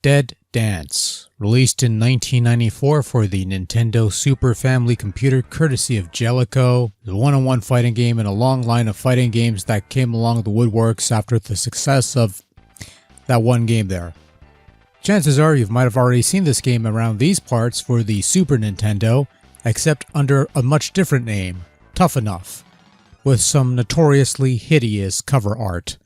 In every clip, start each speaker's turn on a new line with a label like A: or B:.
A: Dead Dance, released in 1994 for the Nintendo Super Family computer courtesy of Jellico, is a one-on-one fighting game in a long line of fighting games that came along the woodworks after the success of that one game there. Chances are you might have already seen this game around these parts for the Super Nintendo, except under a much different name, TUFF E NUFF, with some notoriously hideous cover art.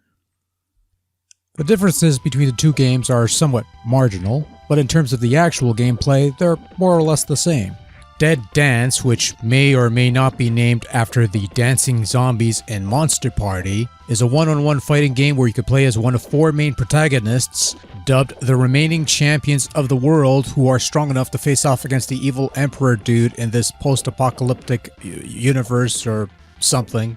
A: The differences between the two games are somewhat marginal, but in terms of the actual gameplay, they're more or less the same. Dead Dance, which may or may not be named after the dancing zombies in Monster Party, is a one-on-one fighting game where you can play as one of four main protagonists, dubbed the remaining champions of the world who are strong enough to face off against the evil emperor dude in this post-apocalyptic universe or something.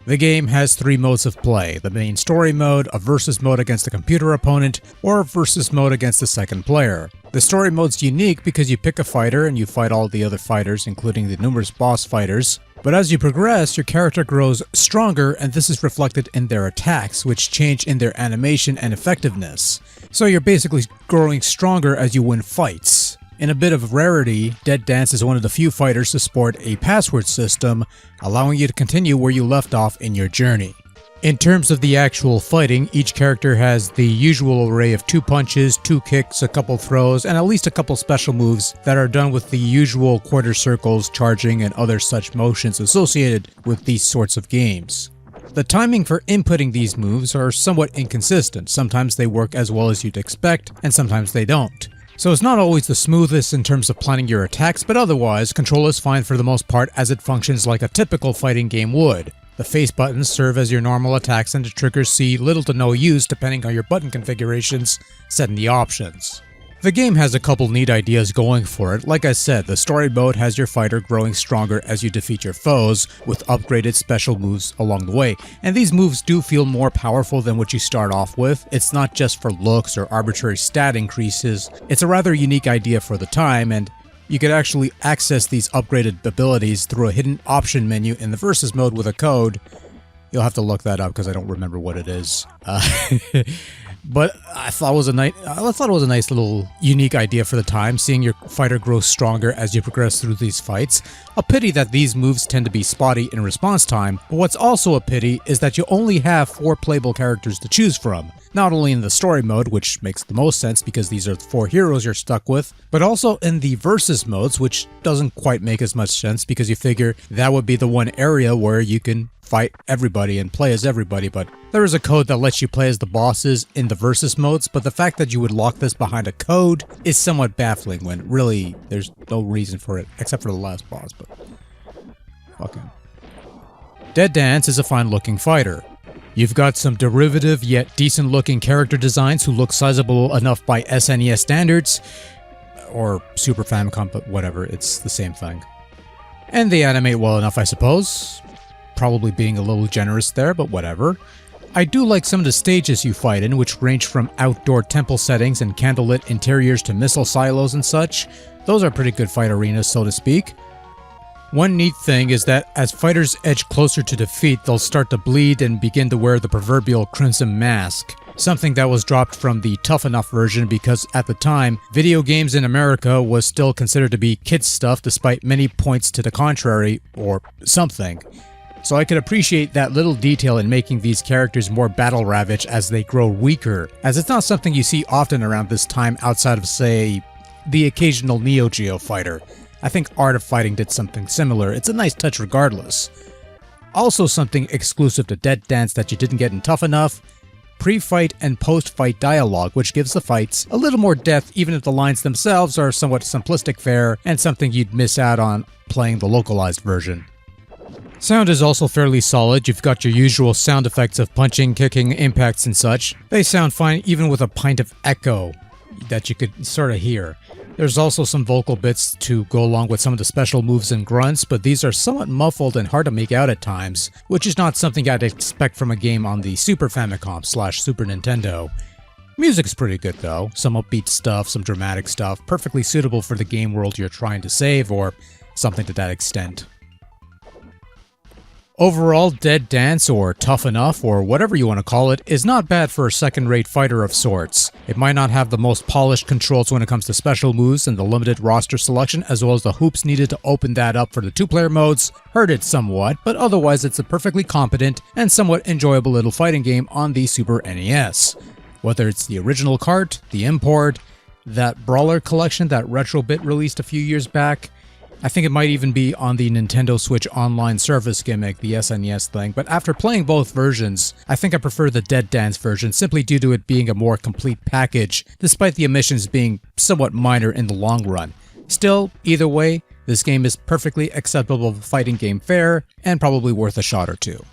A: The game has three modes of play: the main story mode, a versus mode against a computer opponent, or a versus mode against the second player. The story mode's unique because you pick a fighter and you fight all the other fighters, including the numerous boss fighters. But as you progress, your character grows stronger, and this is reflected in their attacks, which change in their animation and effectiveness. So you're basically growing stronger as you win fights. In a bit of rarity, Dead Dance is one of the few fighters to sport a password system, allowing you to continue where you left off in your journey. In terms of the actual fighting, each character has the usual array of 2 punches, 2 kicks, a couple throws, and at least a couple special moves that are done with the usual quarter circles, charging, and other such motions associated with these sorts of games. The timing for inputting these moves are somewhat inconsistent. Sometimes they work as well as you'd expect, and sometimes they don't. So it's not always the smoothest in terms of planning your attacks, but otherwise, control is fine for the most part as it functions like a typical fighting game would. The face buttons serve as your normal attacks and the triggers see little to no use depending on your button configurations set in the options. The game has a couple neat ideas going for it. Like I said, the story mode has your fighter growing stronger as you defeat your foes, with upgraded special moves along the way. And these moves do feel more powerful than what you start off with. It's not just for looks or arbitrary stat increases. It's a rather unique idea for the time, and you could actually access these upgraded abilities through a hidden option menu in the versus mode with a code. You'll have to look that up because I don't remember what it is. But I thought it was a nice little unique idea for the time, seeing your fighter grow stronger as you progress through these fights. A pity that these moves tend to be spotty in response time, but what's also a pity is that you only have 4 playable characters to choose from. Not only in the story mode, which makes the most sense because these are the 4 heroes you're stuck with, but also in the versus modes, which doesn't quite make as much sense because you figure that would be the one area where you can fight everybody and play as everybody, but there is a code that lets you play as the bosses in the versus modes, but the fact that you would lock this behind a code is somewhat baffling when really there's no reason for it, except for the last boss, but fuck him. Dead Dance is a fine looking fighter. You've got some derivative yet decent looking character designs who look sizable enough by SNES standards, or Super Famicom, but whatever, it's the same thing. And they animate well enough, I suppose. Probably being a little generous there, but whatever. I do like some of the stages you fight in, which range from outdoor temple settings and candlelit interiors to missile silos and such. Those are pretty good fight arenas, so to speak. One neat thing is that as fighters edge closer to defeat, they'll start to bleed and begin to wear the proverbial crimson mask. Something that was dropped from the TUFF E NUFF version because at the time, video games in America was still considered to be kids stuff despite many points to the contrary, or something. So I could appreciate that little detail in making these characters more battle-ravaged as they grow weaker, as it's not something you see often around this time outside of, say, the occasional Neo Geo fighter. I think Art of Fighting did something similar. It's a nice touch regardless. Also something exclusive to Dead Dance that you didn't get in TUFF E NUFF: pre-fight and post-fight dialogue, which gives the fights a little more depth even if the lines themselves are somewhat simplistic fare and something you'd miss out on playing the localized version. Sound is also fairly solid. You've got your usual sound effects of punching, kicking, impacts and such. They sound fine even with a pint of echo that you could sort of hear. There's also some vocal bits to go along with some of the special moves and grunts, but these are somewhat muffled and hard to make out at times, which is not something I'd expect from a game on the Super Famicom / Super Nintendo. Music's pretty good though, some upbeat stuff, some dramatic stuff, perfectly suitable for the game world you're trying to save or something to that extent. Overall, Dead Dance, or Tough Enough, or whatever you want to call it, is not bad for a second-rate fighter of sorts. It might not have the most polished controls when it comes to special moves and the limited roster selection, as well as the hoops needed to open that up for the two-player modes hurt it somewhat, but otherwise it's a perfectly competent and somewhat enjoyable little fighting game on the Super NES. Whether it's the original cart, the import, that Brawler collection that Retrobit released a few years back, I think it might even be on the Nintendo Switch Online Service gimmick, the SNES thing, but after playing both versions, I think I prefer the Dead Dance version simply due to it being a more complete package, despite the omissions being somewhat minor in the long run. Still, either way, this game is perfectly acceptable fighting game fare, and probably worth a shot or two.